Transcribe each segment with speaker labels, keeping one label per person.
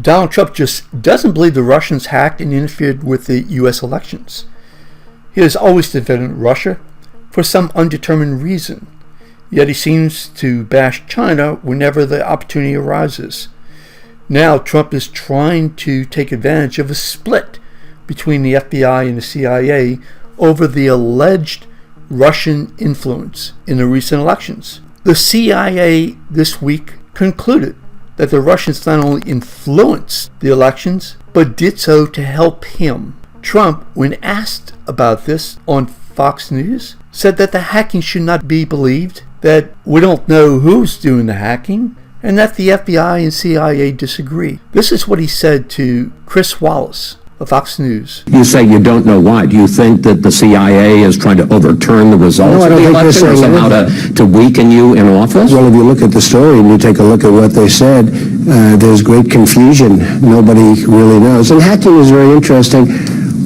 Speaker 1: Donald Trump just doesn't believe the Russians hacked and interfered with the U.S. elections. He has always defended Russia for some undetermined reason, yet he seems to bash China whenever the opportunity arises. Now Trump is trying to take advantage of a split between the FBI and the CIA over the alleged Russian influence in the recent elections. The CIA this week concluded that the Russians not only influenced the elections, but did so to help him. Trump, when asked about this on Fox News, said that the hacking should not be believed, that we don't know who's doing the hacking, and that the FBI and CIA disagree. This is what he said to Chris Wallace of Fox News.
Speaker 2: You say you don't know why. Do you think that the CIA is trying to overturn the results of the election or somehow to weaken you in office?
Speaker 3: Well, if you look at the story and you take a look at what they said, there's great confusion. Nobody really knows. And hacking is very interesting.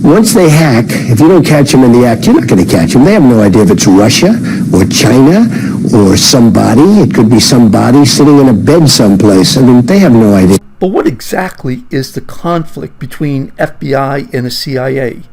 Speaker 3: Once they hack, if you don't catch them in the act, you're not going to catch them. They have no idea if it's Russia or China or somebody. It could be somebody sitting in a bed someplace. I mean, they have no idea.
Speaker 1: But what exactly is the conflict between FBI and the CIA?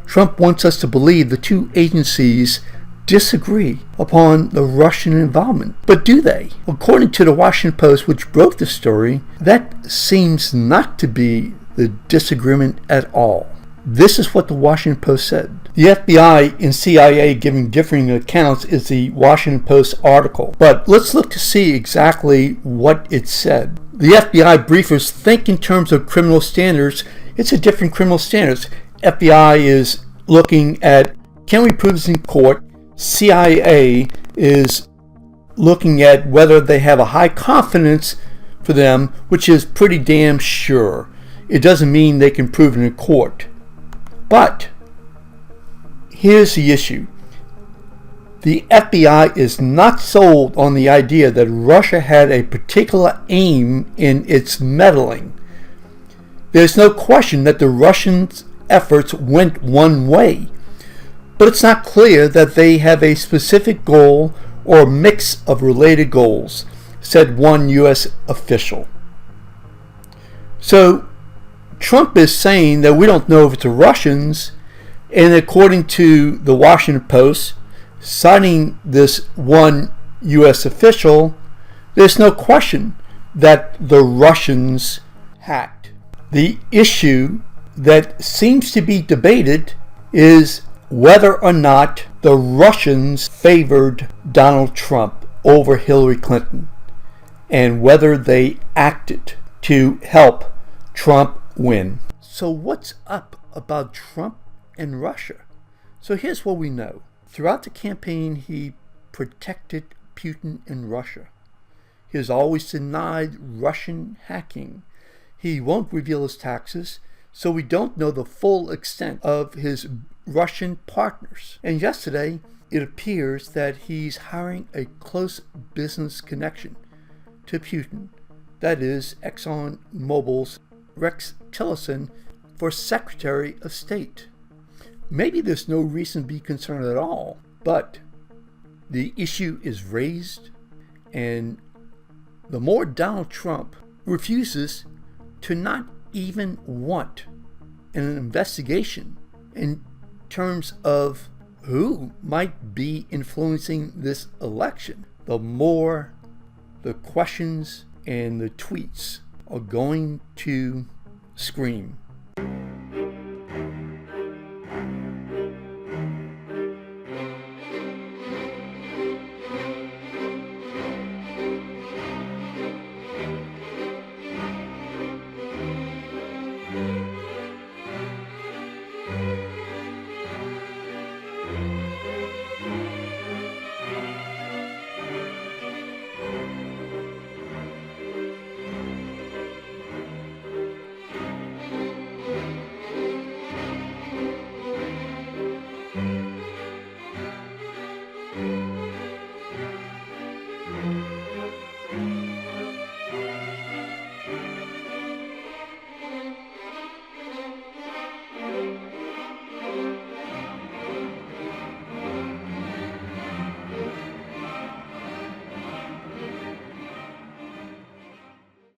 Speaker 1: Trump wants us to believe the two agencies disagree upon the Russian involvement. But do they? According to the Washington Post, which broke the story, that seems not to be the disagreement at all. This is what the Washington Post said. The FBI and CIA giving differing accounts is the Washington Post article. But let's look to see exactly what it said. The FBI briefers think in terms of criminal standards. It's a different criminal standards. FBI is looking at, can we prove this in court? CIA is looking at whether they have a high confidence for them, which is pretty damn sure. It doesn't mean they can prove it in court. But here's the issue. The FBI is not sold on the idea that Russia had a particular aim in its meddling. There's no question that the Russians' efforts went one way, but it's not clear that they have a specific goal or mix of related goals, said one U.S. official. So Trump is saying that we don't know if it's the Russians, and according to the Washington Post, citing this one U.S. official, there's no question that the Russians hacked. The issue that seems to be debated is whether or not the Russians favored Donald Trump over Hillary Clinton, and whether they acted to help Trump win. So what's up about Trump and Russia? So here's what we know. Throughout the campaign, he protected Putin and Russia. He has always denied Russian hacking. He won't reveal his taxes, so we don't know the full extent of his Russian partners. And yesterday, it appears that he's hiring a close business connection to Putin. That is ExxonMobil's Rex Tillerson for Secretary of State. Maybe there's no reason to be concerned at all, but the issue is raised, and the more Donald Trump refuses to not even want an investigation in terms of who might be influencing this election, the more the questions and the tweets are going to scream.